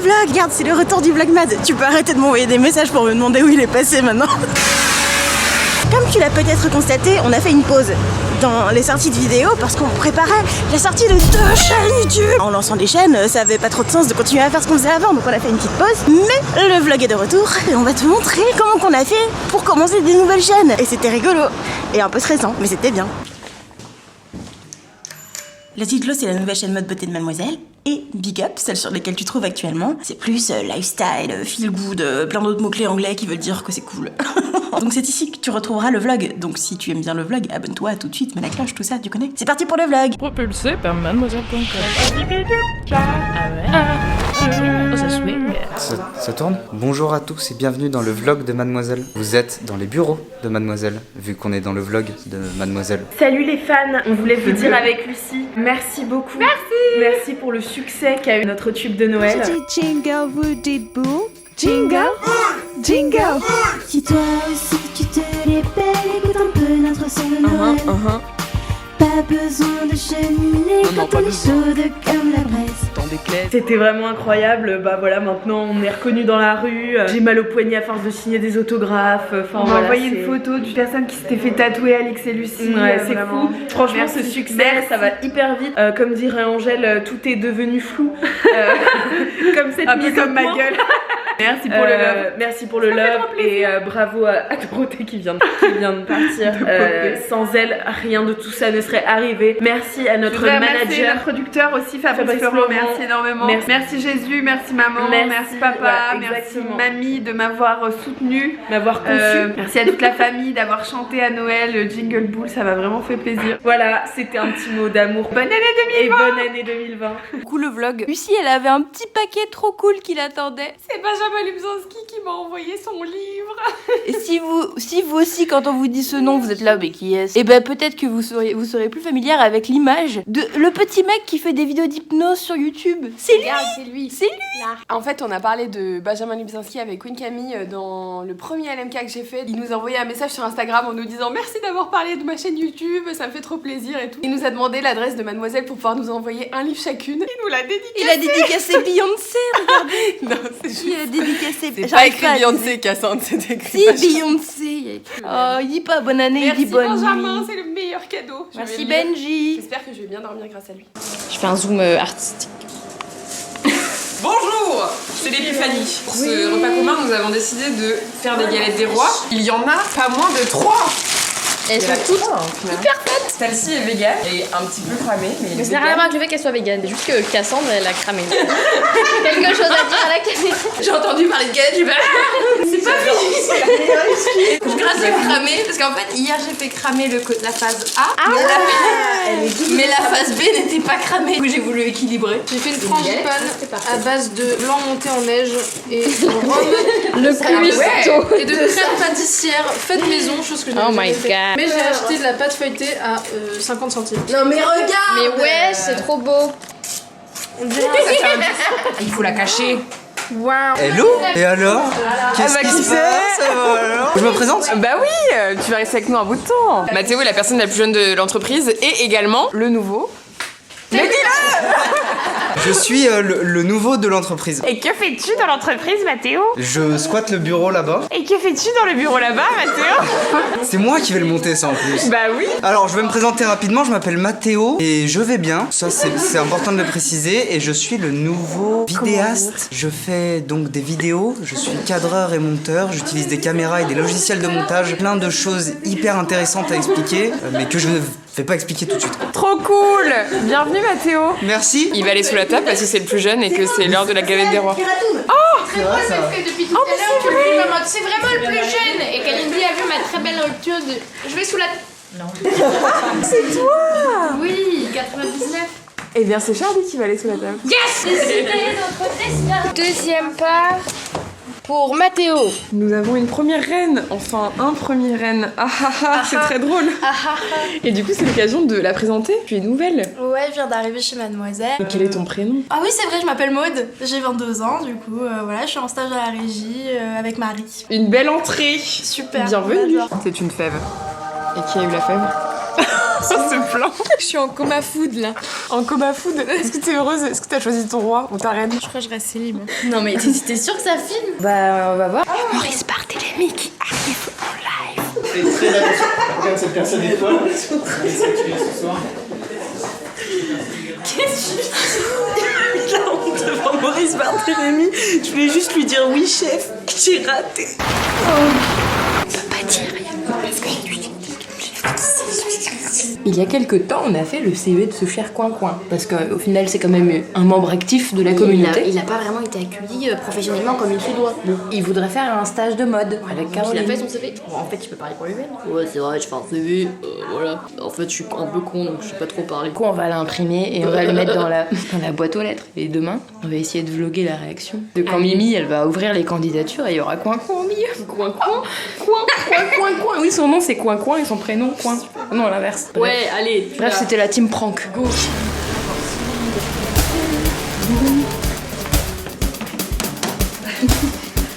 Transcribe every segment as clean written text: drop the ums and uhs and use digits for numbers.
vlog. Regarde, c'est le retour du Vlogmad. Tu peux arrêter de m'envoyer des messages pour me demander où il est passé maintenant. Comme tu l'as peut-être constaté, on a fait une pause dans les sorties de vidéos parce qu'on préparait la sortie de 2 chaînes YouTube. En lançant des chaînes, ça avait pas trop de sens de continuer à faire ce qu'on faisait avant, donc on a fait une petite pause. Mais le vlog est de retour et on va te montrer comment qu'on a fait pour commencer des nouvelles chaînes. Et c'était rigolo et un peu stressant, mais c'était bien. Le Titlo, c'est la nouvelle chaîne mode beauté de Mademoiselle. Et Big Up, celle sur laquelle tu trouves actuellement, c'est plus lifestyle, feel good, plein d'autres mots-clés anglais qui veulent dire que c'est cool. Donc c'est ici que tu retrouveras le vlog. Donc si tu aimes bien le vlog, abonne-toi tout de suite, mets la cloche, tout ça, tu connais. C'est parti pour le vlog. Propulsé par mademoiselle.com. Ça swing. Ça tourne? Bonjour à tous et bienvenue dans le vlog de Mademoiselle. Vous êtes dans les bureaux de Mademoiselle, vu qu'on est dans le vlog de Mademoiselle. Salut les fans, on voulait vous dire avec Lucie, merci beaucoup. Merci pour le succès qu'a eu notre tube de Noël. Je dis jingle, vous dites boo. Jingle, jingle. Si toi aussi tu te répètes, écoute un peu notre son de Noël. Pas besoin de cheminer quand on est chaude comme la braise. C'était vraiment incroyable, bah voilà, maintenant on est reconnus dans la rue. J'ai mal au poignet à force de signer des autographes. Enfin, on m'a envoyé une photo d'une personne qui s'était fait tatouer Alix et Lucie. Ouais, c'est vraiment fou. Franchement, merci. ce succès, ça va hyper vite. Comme dirait Angèle, tout est devenu flou. Comme cette Un mise peu comme au ma point. gueule. Merci pour le love. Merci pour le love et bravo à Dorothée qui vient de partir. Sans elle, rien de tout ça ne serait arrivé. Merci à notre Merci manager. notre producteur aussi, Fabrice Florent. Merci énormément. Merci Jésus, merci maman, merci papa, voilà, merci exactement. mamie de m'avoir soutenue, M'avoir conçu. merci à toute la famille d'avoir chanté à Noël Jingle Bull, ça m'a vraiment fait plaisir. Voilà, c'était un petit mot d'amour. Bonne année 2020 et bonne année 2020. Du coup, le vlog. Lucie, elle avait un petit paquet trop cool qui l'attendait. C'est Benjamin Lubzanski qui m'a envoyé son livre. Et si vous aussi, quand on vous dit ce nom, vous êtes là, mais qui est-ce? Et ben peut-être que vous serez plus familière avec l'image de le petit mec qui fait des vidéos d'hypnose sur YouTube. C'est lui. Regarde, c'est lui. C'est lui. En fait, on a parlé de Benjamin Lubzanski avec Queen Camille dans le premier LMK que j'ai fait. Il nous a envoyé un message sur Instagram en nous disant merci d'avoir parlé de ma chaîne YouTube, ça me fait trop plaisir et tout. Il nous a demandé l'adresse de Mademoiselle pour pouvoir nous envoyer un livre chacune. Il nous l'a dédicacé. Il a dédicacé Beyoncé, regardez. Non, c'est juste... Il a dédicacé. C'est pas écrit Beyoncé, Cassandre, c'est écrit Si, Benjamin. Beyoncé. Il y a écrit. Oh, il dit pas bonne année, Merci il dit bonne Benjamin, nuit. c'est le meilleur cadeau. Je Merci vais le lire. Benji. J'espère que je vais bien dormir grâce à lui. Je fais un zoom artistique. Bonjour, c'est l'épiphanie. Pour ce repas commun, nous avons décidé de faire des galettes des rois. Il y en a pas moins de 3. Elles sont toutes hyper faites. Celle-ci est végane et un petit peu cramée. Mais ça n'a rien à voir avec le fait qu'elle soit végane. C'est juste que Cassandre, elle a cramé. Quelque chose à dire à la caméra. J'ai entendu parler de galettes, j'ai pas... C'est pas fini. Je gratte le cramé parce qu'en fait hier j'ai fait cramer la phase A, mais la phase B n'était pas cramée. Du coup j'ai voulu équilibrer. J'ai fait une frangipane à base de blanc monté en neige et de rhum. Le cuistot. Et de crème pâtissière faite maison, chose que je n'avais Oh my jamais fait. god. Mais j'ai acheté de la pâte feuilletée à 50 centimes. Non mais regarde. Mais ouais, c'est trop beau. Il faut la cacher. Hello. Et alors? Qu'est-ce qui se passe? Alors je me présente? Bah oui, tu vas rester avec nous un bout de temps. Mathéo est la personne la plus jeune de l'entreprise et également le nouveau. Je suis le nouveau de l'entreprise. Et que fais-tu dans l'entreprise, Mathéo? Je squatte le bureau là-bas. Et que fais-tu dans le bureau là-bas, Mathéo? C'est moi qui vais le monter ça en plus. Bah oui. Alors je vais me présenter rapidement, je m'appelle Mathéo et je vais bien, ça c'est important de le préciser, et je suis le nouveau vidéaste. Je fais donc des vidéos, je suis cadreur et monteur, j'utilise des caméras et des logiciels de montage, plein de choses hyper intéressantes à expliquer, mais que je ne vais pas expliquer tout de suite. Trop cool. Bienvenue Mathéo. Merci. Il va aller sous la table parce que c'est le plus jeune et que c'est l'heure de la galette des rois. C'est vrai ça. Depuis tout à l'heure, tu le filmes en mode c'est vraiment le plus jeune. Et Kalindi a vu ma très belle rupture de. Je vais sous la. Non. C'est toi. Oui, 99. Eh bien c'est Charlie qui va aller sous la table. Yes! Décidez notre destin. Deuxième part pour Mathéo. Nous avons une première reine, enfin un premier reine. Ah ah ah, c'est très drôle. Et du coup c'est l'occasion de la présenter. Tu es nouvelle. Ouais, je viens d'arriver chez Mademoiselle. Et quel est ton prénom? Ah oui, c'est vrai, je m'appelle Maude. J'ai 22 ans, du coup, voilà, je suis en stage à la régie avec Marie. Une belle entrée. Super. Bienvenue. J'adore. C'est une fève. Et qui a eu la fève? Ce plan. Je suis en coma food là. En coma food. Est-ce que t'es heureuse? Est-ce que t'as choisi ton roi ou ta reine? Je crois que je reste célib. Non mais t'es sûre que ça filme? Bah on va voir. Maurice Barthélémy qui arrive en live. Fais très attention. Regarde cette personne étoile. Ce soir. Qu'est-ce que tu la honte devant Maurice Barthélémy. Je voulais juste lui dire oui chef, j'ai raté. On peut pas dire rien parce que il y a quelques temps, on a fait le CE de ce cher Coin-Coin. Parce qu'au final, c'est quand même un membre actif de la communauté. Il n'a pas vraiment été accueilli professionnellement comme il se doit. Il voudrait faire un stage de mode avec Caroline. Il a fait son CV. Bon, en fait, tu peux parler pour lui-même. Ouais, c'est vrai, je fais un CV. Voilà. En fait, je suis un peu con, donc je sais pas trop parler. Du coup, on va l'imprimer et on va le mettre dans la boîte aux lettres. Et demain, on va essayer de vlogger la réaction. De quand Mimi, elle va ouvrir les candidatures et il y aura Coin-Coin au milieu. Coin-Coin. Coin-Coin. Oui, son nom, c'est Coin-Coin et son prénom, Coin. Non, l'inverse. Ouais, allez. Bref, c'était la team prank. Go.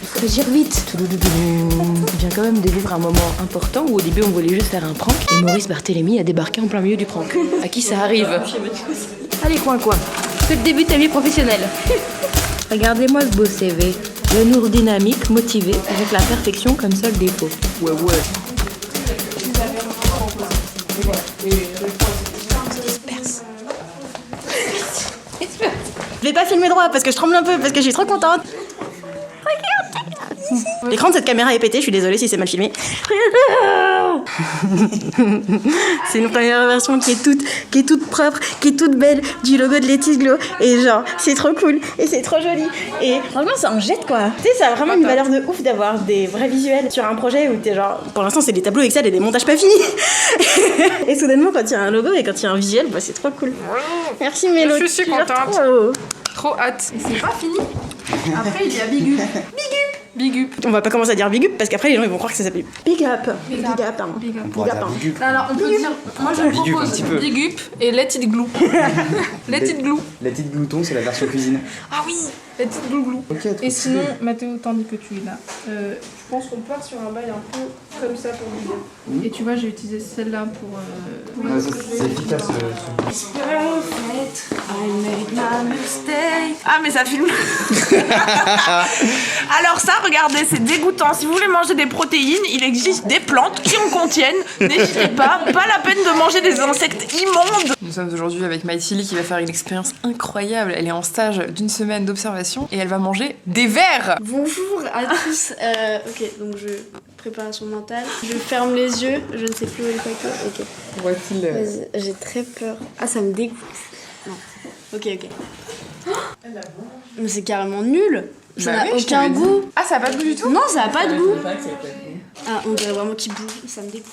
Faut agir vite. On vient quand même de vivre un moment important où au début on voulait juste faire un prank et Maurice Barthélémy a débarqué en plein milieu du prank. À qui ça arrive? Allez Coin-Coin, c'est le début de ta vie professionnelle. Regardez-moi ce beau CV. Velours dynamique, motivé, avec la perfection comme seul défaut. Ouais. Je vais pas filmer droit parce que je tremble un peu, parce que je suis trop contente. L'écran de cette caméra est pété, je suis désolée si c'est mal filmé. C'est une première version qui est toute propre, qui est toute belle, du logo de Let's Glow. Et genre, c'est trop cool et c'est trop joli. Et franchement, ça en jette quoi. Tu sais, ça a vraiment une valeur de ouf d'avoir des vrais visuels sur un projet où t'es genre, pour l'instant, c'est des tableaux Excel et des montages pas finis. Et soudainement, quand il y a un logo et quand il y a un visuel, bah, c'est trop cool. Merci Mélo. Je suis contente. Trop hâte. Et c'est pas fini. Après, il y a Big Up. Big up. On va pas commencer à dire big up parce qu'après les gens ils vont croire que ça s'appelle big up. Big up, pardon. Big Up. Big up, pardon. Alors, on peut dire. Moi, je propose Big Up et Let It Glue. Let It Glue. La petite glouton, c'est la version cuisine. Ah oui, Let It Glue Glue. Ok, trop Et sinon, stylé. Mathéo, tandis que tu es là, je pense qu'on part sur un bail un peu comme ça pour Big Up. Et tu vois, j'ai utilisé celle-là pour. Ah, ça, c'est efficace. Ah, mais ça filme. Alors ça, regardez, c'est dégoûtant. Si vous voulez manger des protéines, il existe des plantes qui en contiennent. N'hésitez pas la peine de manger des insectes immondes. Nous sommes aujourd'hui avec Maïtili qui va faire une expérience incroyable. Elle est en stage d'une semaine d'observation et elle va manger des vers. Bonjour à tous. Ok, donc je préparation mentale. Je ferme les yeux. Je ne sais plus où est le paquet. Ok. Voit-il Vas-y, j'ai très peur. Ah, ça me dégoûte. Non. Ok. Mais c'est carrément nul. Ça Bah n'a oui, je aucun t'avais dit. goût. Ah, ça a pas de goût du tout? Non, ça a pas de goût. Ah, on dirait vraiment qu'il bouge. Ça me dégoûte.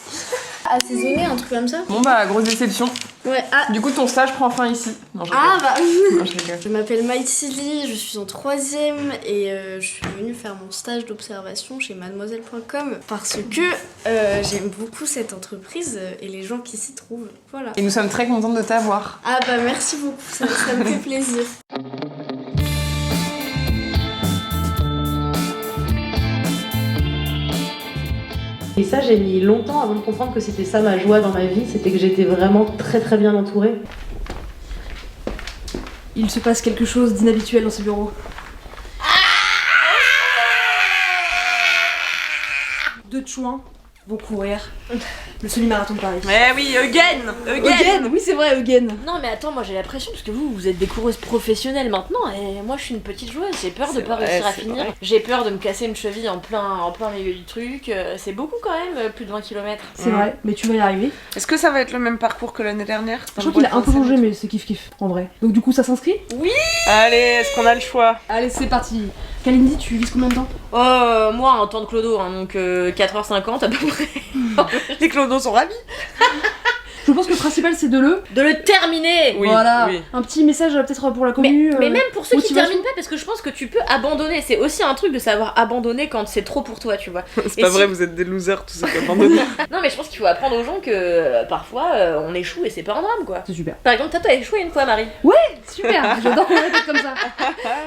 Assaisonné, un truc comme ça. Bon bah, grosse déception. Ouais. Ah. Du coup, ton stage prend fin ici. Non, je rigole. Ah bah. Non, je rigole. Je m'appelle Maïtili, je suis en 3ème et je suis venue faire mon stage d'observation chez mademoiselle.com parce que j'aime beaucoup cette entreprise et les gens qui s'y trouvent. Voilà. Et nous sommes très contentes de t'avoir. Ah bah merci beaucoup, ça me fait plaisir. Et ça, j'ai mis longtemps avant de comprendre que c'était ça ma joie dans ma vie, c'était que j'étais vraiment très bien entourée. Il se passe quelque chose d'inhabituel dans ce bureau. 2 chouins vont courir le semi-marathon de Paris. Eh oui, again. Oui, c'est vrai, again. Non mais attends, moi j'ai la pression parce que vous êtes des coureuses professionnelles maintenant et moi je suis une petite joueuse, j'ai peur de pas réussir à finir. J'ai peur de me casser une cheville en plein milieu du truc, c'est beaucoup quand même, plus de 20 km. C'est vrai, mais tu vas y arriver. Est-ce que ça va être le même parcours que l'année dernière? Je crois qu'il a un peu changé, mais c'est kiff en vrai. Donc du coup, ça s'inscrit? Oui. Allez, est-ce qu'on a le choix? Allez, c'est parti. Kalindi, tu vises combien de temps? Moi en temps de clodo, hein, donc 4h50 à peu près. Les clodos sont ravis. Je pense que le principal c'est de le terminer. Oui, voilà, oui. un petit message peut-être pour la commu. Mais même pour ceux qui motivation. terminent pas, parce que je pense que tu peux abandonner. C'est aussi un truc de savoir abandonner quand c'est trop pour toi, tu vois. C'est pas vrai, vous êtes des losers, tous ceux qui abandonnent. Non, mais je pense qu'il faut apprendre aux gens que parfois on échoue et c'est pas un drame, quoi. C'est super. Par exemple, toi, t'as échoué une fois, Marie. Ouais, super. J'adore qu'on répète comme ça.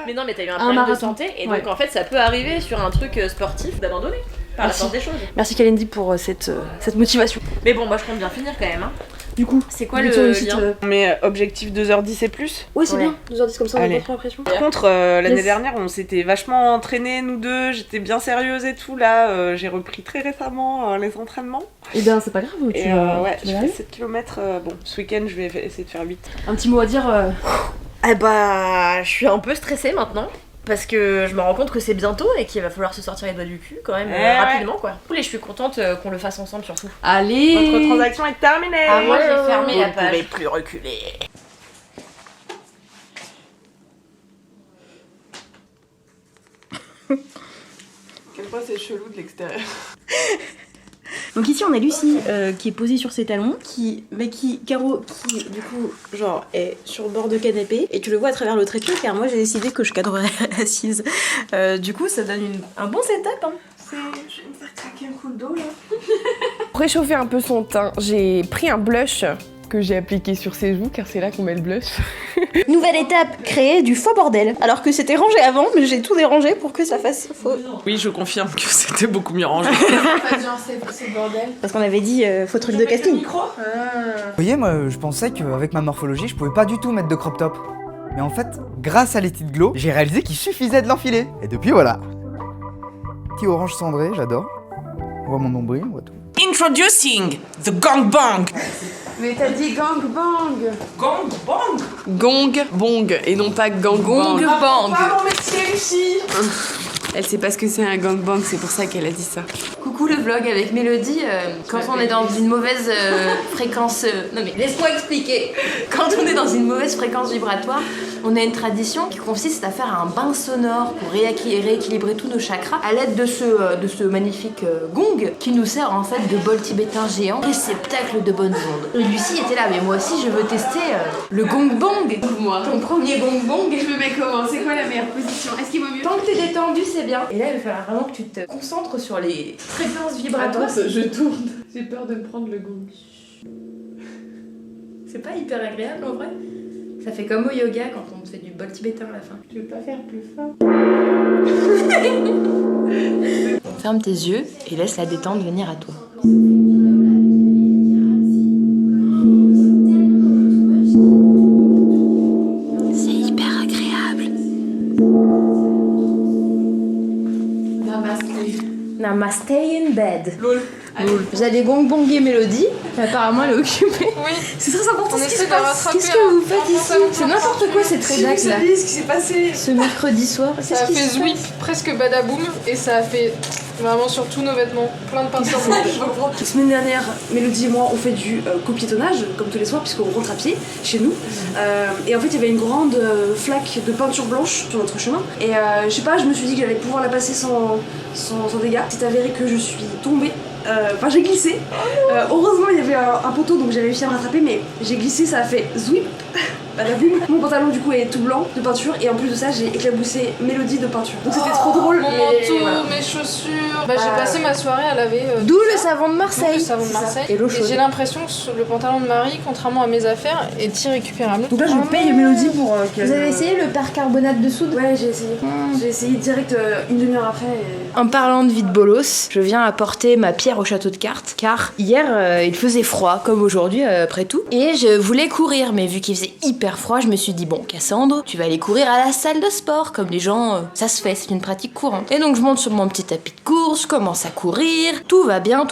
Mais non, mais t'as eu un problème de marathon. santé et Ouais. donc en fait, ça peut arriver sur un truc sportif d'abandonner. Par la Merci. force des choses. Merci Kalindi pour cette motivation. Mais bon, moi je compte bien finir quand même. Hein. Du coup, c'est quoi le lien? Mais objectif 2h10 et plus. Ouais, c'est bien. 2h10 comme ça, on a pas trop l'impression. Par contre, l'année dernière, on s'était vachement entraînés, nous deux. J'étais bien sérieuse et tout. Là, j'ai repris très récemment les entraînements. Et ben, c'est pas grave. Et ouais, je fais 7 km. Bon, ce week-end, je vais essayer de faire 8. Un petit mot à dire Eh bah, je suis un peu stressée maintenant. Parce que je me rends compte que c'est bientôt et qu'il va falloir se sortir les doigts du cul quand même rapidement quoi. Et je suis contente qu'on le fasse ensemble surtout. Allez, notre transaction est terminée. Ah, moi j'ai fermé la page. Vous ne pouvez plus reculer. Quel point c'est chelou de l'extérieur. Donc ici on a Lucie qui est posée sur ses talons, Caro qui du coup genre est sur le bord de canapé et tu le vois à travers le trépied car moi j'ai décidé que je cadrerais assise. Du coup ça donne un bon setup hein. Je vais me faire craquer un coup d'eau là. Pour réchauffer un peu son teint, j'ai pris un blush que j'ai appliqué sur ses joues car c'est là qu'on met le blush. Nouvelle étape, créer du faux bordel. Alors que c'était rangé avant mais j'ai tout dérangé pour que ça fasse faux. Oui je confirme que c'était beaucoup mieux rangé. Genre c'est bordel. Parce qu'on avait dit faux truc de casting. Vous voyez, moi je pensais qu'avec ma morphologie je pouvais pas du tout mettre de crop top. Mais en fait, grâce à l'étude Glow, j'ai réalisé qu'il suffisait de l'enfiler. Et depuis voilà. Petit orange cendré, j'adore. On voit mon nombril, on voit tout. Introducing the gangbang. Mais t'as dit gangbang. Gangbang. Gong bong et non pas gangbang. Gangbang. Pas mon métier Lucie. Elle sait pas ce que c'est un gangbang, c'est pour ça qu'elle a dit ça. Coucou le vlog avec Mélodie, quand on est dans une mauvaise fréquence... Non mais laisse-moi expliquer. Quand on est dans une mauvaise fréquence vibratoire, on a une tradition qui consiste à faire un bain sonore pour rééquilibrer tous nos chakras à l'aide de ce magnifique gong qui nous sert en fait de bol tibétain géant, réceptacle de bonnes ondes. Et Lucie était là, mais moi aussi je veux tester le gong bang. Moi. Ton premier gong bang. Je me mets comment? C'est quoi la meilleure position? Est-ce qu'il vaut mieux? Tant que t'es détendu, c'est bien. Et là, il va falloir vraiment que tu te concentres sur les fréquences vibratoires. Attends, je tourne. J'ai peur de me prendre le gong. C'est pas hyper agréable en vrai. Ça fait comme au yoga quand on fait du bol tibétain à la fin. Tu veux pas faire plus fort? Ferme tes yeux et laisse la détente venir à toi. C'est hyper agréable. Namaste in bed. Lol. Vous allez gong-bonguer Mélodie, apparemment elle est occupée. Oui. C'est très important On ce qui essaie se de passe. rattraper Qu'est-ce que vous faites ici? C'est n'importe quoi cette rédac là. ce qui s'est passé. Ce mercredi soir. Ça a fait zwip, presque badaboum, et ça a fait vraiment sur tous nos vêtements, plein de peintures blanches. La semaine dernière, Mélodie et moi, on fait du copiétonnage, comme tous les soirs, puisqu'on rentre à pied chez nous. Et en fait, il y avait une grande flaque de peinture blanche sur notre chemin. Et je sais pas, je me suis dit que j'allais pouvoir la passer sans dégâts. C'est avéré que je suis tombée. Enfin, j'ai glissé. Heureusement, il y avait un poteau, donc j'ai réussi à me rattraper, mais j'ai glissé, ça a fait zwip. Badaboum. Mon pantalon du coup est tout blanc de peinture et en plus de ça j'ai éclabousé Mélodie de peinture. Donc c'était trop drôle. Mon mais manteau, voilà. mes chaussures. Bah, j'ai passé ma soirée à laver. D'où le savon de Marseille. Le savon de Marseille. Et l'eau Et chaude. j'ai l'impression que le pantalon de Marie, contrairement à mes affaires, est irrécupérable. Donc là je paye Mélodie pour qu'elle... Vous avez essayé le percarbonate de soude? Ouais, j'ai essayé. J'ai essayé direct une demi-heure après. En parlant de vide bolos, je viens apporter ma pierre au château de cartes car hier il faisait froid comme aujourd'hui après tout et je voulais courir mais vu qu'il faisait hyper froid je me suis dit bon Cassandre tu vas aller courir à la salle de sport comme les gens ça se fait, c'est une pratique courante. Et donc je monte sur mon petit tapis de course, je commence à courir, tout va bien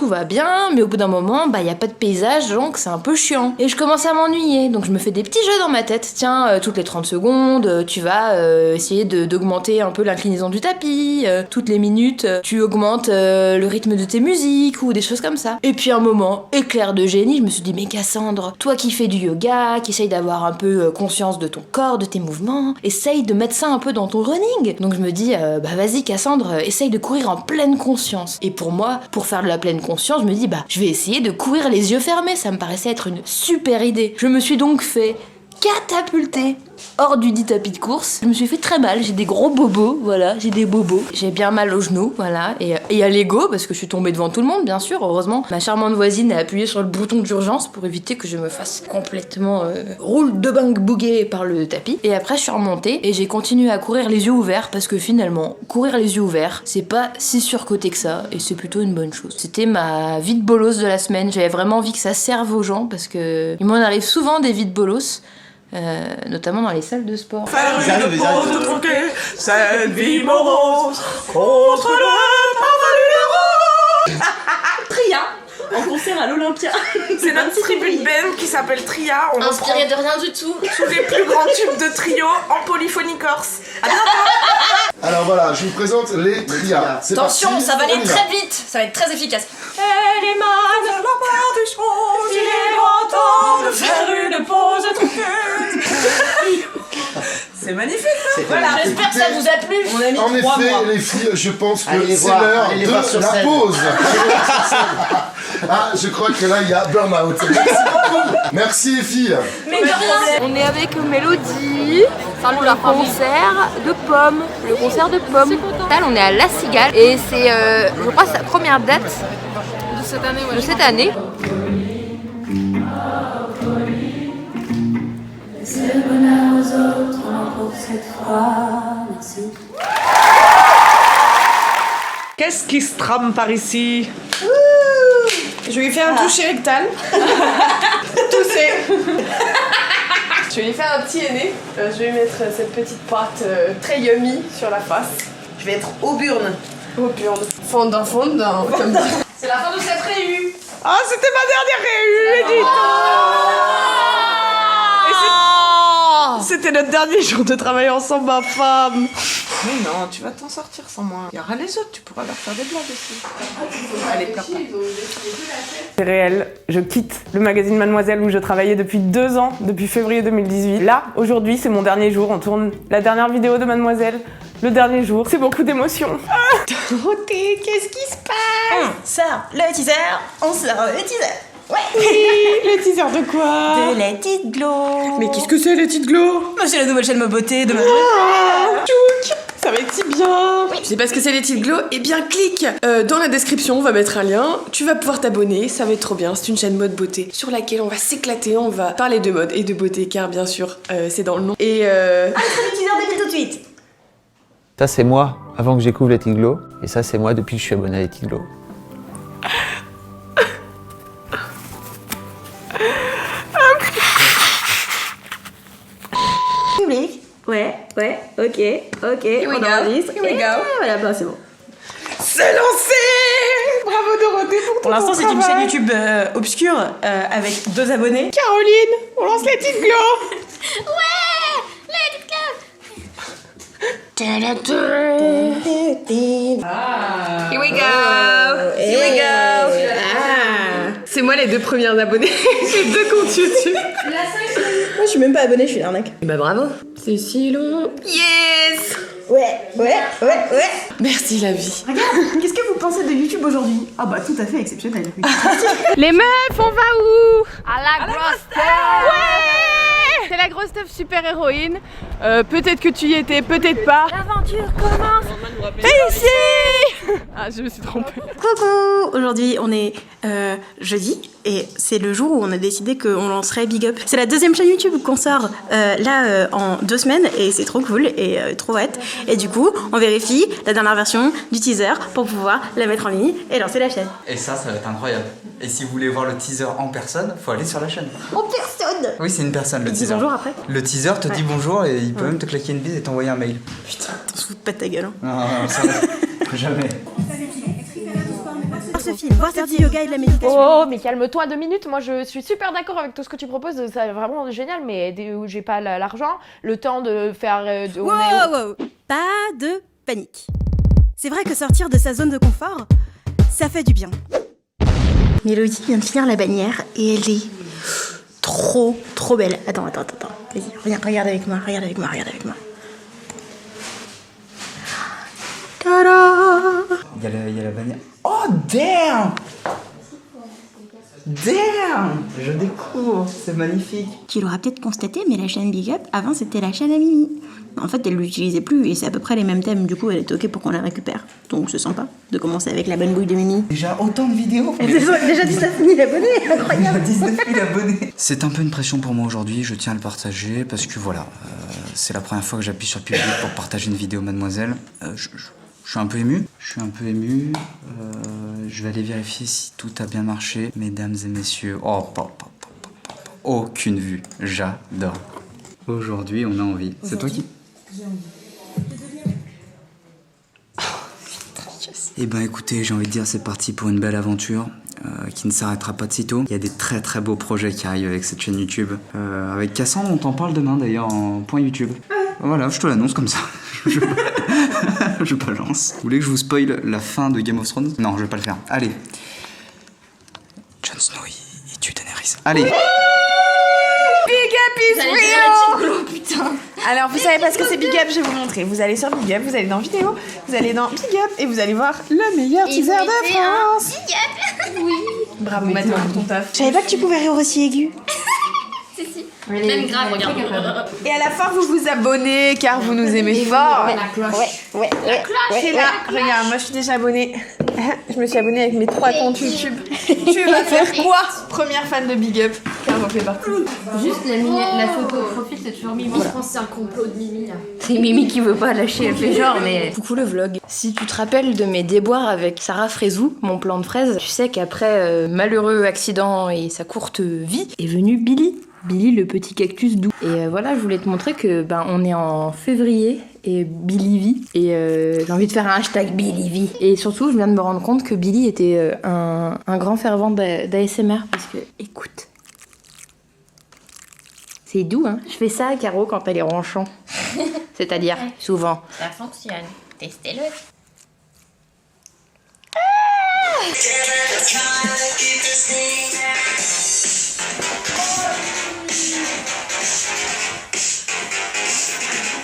mais au bout d'un moment y a pas de paysage donc c'est un peu chiant et je commence à m'ennuyer donc je me fais des petits jeux dans ma tête. Tiens toutes les 30 secondes tu vas essayer d'augmenter un peu l'inclinaison du tapis, toutes les minutes tu augmentes le rythme de tes musiques ou des choses comme ça. Et puis un moment, éclair de génie, je me suis dit mais Cassandre, toi qui fais du yoga, qui essaye d'avoir un peu conscience de ton corps, de tes mouvements, essaye de mettre ça un peu dans ton running. Donc je me dis vas-y Cassandre, essaye de courir en pleine conscience. Et pour moi, pour faire de la pleine conscience, je me dis je vais essayer de courir les yeux fermés, ça me paraissait être une super idée. Je me suis donc fait catapultée hors du dit tapis de course. Je me suis fait très mal, j'ai des gros bobos, voilà, j'ai des bobos. J'ai bien mal aux genoux, voilà, et à l'ego, parce que je suis tombée devant tout le monde, bien sûr, heureusement. Ma charmante voisine a appuyé sur le bouton d'urgence pour éviter que je me fasse complètement roule de bang bouguer par le tapis. Et après, je suis remontée et j'ai continué à courir les yeux ouverts, parce que finalement, courir les yeux ouverts, c'est pas si surcoté que ça, et c'est plutôt une bonne chose. C'était ma vie de bolos de la semaine, j'avais vraiment envie que ça serve aux gens, parce que il m'en arrive souvent des vies de bolos. Notamment dans les salles de sport. Faire une pause de troquer cette vie morose contre le parvenu rose. Tria en concert à l'Olympia. C'est notre tribu de band qui s'appelle Tria. On inspiré de rien du tout. Tous les plus grands tubes de trio en polyphonie corse. À bientôt. Alors voilà, je vous présente les Tria. C'est attention, parti, ça va aller on y va. très vite, ça va être très efficace. Elle émane la part des choses, il est grand temps de faire une pause tranquille. C'est magnifique, hein. Voilà, j'espère que ça vous a plu. On a mis En 3 effet, mois. les filles, je pense que Allez c'est voir, l'heure allez les voir sur de la scène. pause. Ah, je crois que là, il y a burn-out. Merci beaucoup. Merci les filles. Mais de rien. On est avec Mélodie pour le concert de Pommes. Le concert de Pommes. On est à La Cigale et c'est, je crois, sa première date de cette année. Ouais, de cette année. C'est le bonheur aux autres, on en pour cette fois, merci. Qu'est-ce qui se trame par ici? Je vais lui faire un toucher rectal. Tousser. Je vais lui faire un petit aîné. Je vais lui mettre cette petite pâte très yummy sur la face. Je vais être au burn. Au burn. Fondant, fondant, comme ça. C'est la fin de cette réu. Ah, c'était ma dernière réu, Edith. C'était notre dernier jour de travail ensemble, ma femme. Mais non, tu vas t'en sortir sans moi. Il y aura les autres, tu pourras leur faire des blagues aussi. Allez, pleure pas. C'est réel, je quitte le magazine Mademoiselle où je travaillais depuis 2 ans, depuis février 2018. Là, aujourd'hui, c'est mon dernier jour. On tourne la dernière vidéo de Mademoiselle. Le dernier jour, c'est beaucoup d'émotions. Dorothée, qu'est-ce qui se passe? On sort le teaser, on sort le teaser. Ouais. Oui, le teaser de quoi? De Let It Glow. Mais qu'est-ce que c'est, Let It Glow? C'est la nouvelle chaîne Ma Beauté de ma Tchouk, ça va être si bien. Tu sais pas ce que c'est Let It Glow? Eh bien, clique dans la description, on va mettre un lien. Tu vas pouvoir t'abonner, ça va être trop bien. C'est une chaîne mode beauté sur laquelle on va s'éclater. On va parler de mode et de beauté, car bien sûr, c'est dans le nom. Et le teaser depuis tout de suite. Ça, c'est moi avant que je découvre Let It Glow. Et ça, c'est moi depuis que je suis abonné à Let It Glow. Public. Ouais, ok, on enregistre. Here we go. Voilà, bah c'est bon. C'est lancé! Bravo Dorothée pour l'instant, c'est une chaîne YouTube obscure avec 2 abonnés. Caroline, on lance Let It Glow! Ouais, let it go. Here we go! Here we go! C'est moi les 2 premières abonnées. J'ai 2 comptes YouTube. Moi, je suis même pas abonnée, je suis l'arnaque. Bah bravo. C'est si long. Yes! Ouais. Merci la vie. Regarde, qu'est-ce que vous pensez de YouTube aujourd'hui? Ah bah tout à fait exceptionnel. Oui. Les meufs, on va où? À la grosse teuf. Ouais! C'est la grosse teuf super héroïne. Peut-être que tu y étais, peut-être pas. L'aventure commence. Et ici! Ah, je me suis trompée. Coucou! Aujourd'hui, on est jeudi et c'est le jour où on a décidé qu'on lancerait Big Up. C'est la 2e chaîne YouTube qu'on sort en 2 semaines et c'est trop cool et trop hâte. Et du coup, on vérifie la dernière version du teaser pour pouvoir la mettre en ligne et lancer la chaîne. Et ça va être incroyable. Et si vous voulez voir le teaser en personne, faut aller sur la chaîne. En personne! Oui, c'est une personne le Il dit teaser. bonjour après. Le teaser te dit bonjour et il peut même te claquer une bise et t'envoyer un mail. Putain, t'en se fous pas de ta gueule. Hein. Non, ça va. Jamais. Voir ce film, voir cette yoga et de la méditation. Oh, mais calme-toi 2 minutes. Moi, je suis super d'accord avec tout ce que tu proposes. C'est vraiment génial, mais j'ai pas l'argent, le temps de faire. Wow. Pas de panique. C'est vrai que sortir de sa zone de confort, ça fait du bien. Mélodie vient de finir la bannière et elle est trop belle. Attends. Vas-y, regarde avec moi. Tada! Il y a la bannière. Oh damn! Damn! Je découvre, c'est magnifique. Tu l'auras peut-être constaté, mais la chaîne Big Up, avant c'était la chaîne à Mimi. En fait, elle l'utilisait plus et c'est à peu près les mêmes thèmes, du coup elle était ok pour qu'on la récupère. Donc c'est sympa de commencer avec la bonne bouille de Mimi. Déjà autant de vidéos. Déjà 19 000 abonnés, incroyable. 19 000 abonnés. C'est un peu une pression pour moi aujourd'hui, je tiens à le partager parce que voilà, c'est la première fois que j'appuie sur public pour partager une vidéo Mademoiselle. Je suis un peu ému. Je vais aller vérifier si tout a bien marché. Mesdames et messieurs, aucune vue. J'adore. Aujourd'hui, on a envie. C'est toi qui... Eh ben écoutez, j'ai envie de dire c'est parti pour une belle aventure qui ne s'arrêtera pas de sitôt. Il y a des très très beaux projets qui arrivent avec cette chaîne YouTube. Avec Cassandre, on t'en parle demain d'ailleurs en point YouTube. Voilà, je te l'annonce comme ça. Je balance. Vous voulez que je vous spoil la fin de Game of Thrones? Non, je vais pas le faire. Allez. Jon Snow, il tue Daenerys. Allez. Big Up is real! Putain. Alors vous savez pas ce que c'est Big Up, je vais vous montrer. Vous allez sur Big Up, vous allez dans vidéo, vous allez dans Big Up et vous allez voir le meilleur teaser de France. Big Up. Oui. Bravo Mathieu pour ton taf. Je savais pas que tu pouvais rire aussi aigu. Si. Même grave, regarde. Et à la fin vous vous abonnez car vous nous aimez fort. La cloche. Ouais. C'est là. Regarde, moi je suis déjà abonnée. Je me suis abonnée avec mes 3 comptes YouTube. Tu vas faire quoi? Première fan de Big Up, car j'en fais partie. Juste la photo au profil, c'est toujours Mimi. Je pense que c'est un complot de Mimi là. C'est Mimi qui veut pas lâcher, elle fait genre, mais. Coucou le vlog. Si tu te rappelles de mes déboires avec Sarah Fraisou, mon plan de fraise, tu sais qu'après malheureux accident et sa courte vie, est venu Billy. Billy le petit cactus doux. Et voilà, je voulais te montrer que on est en février et Billy vit. Et j'ai envie de faire un hashtag Billy vit. Et surtout, je viens de me rendre compte que Billy était un grand fervent d'ASMR parce que, écoute. C'est doux, hein. Je fais ça à Caro quand elle est ronchon. C'est-à-dire, souvent. Ça fonctionne. Testez-le.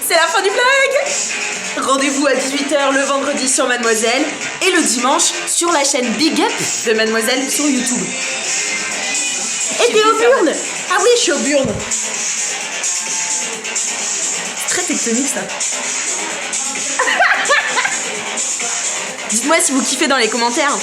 C'est la fin du vlog! Rendez-vous à 18h le vendredi sur Mademoiselle et le dimanche sur la chaîne Big Up de Mademoiselle sur YouTube. Et t'es au Burn! Ah oui, je suis au Burn! Très tectonique ça. Dites-moi si vous kiffez dans les commentaires.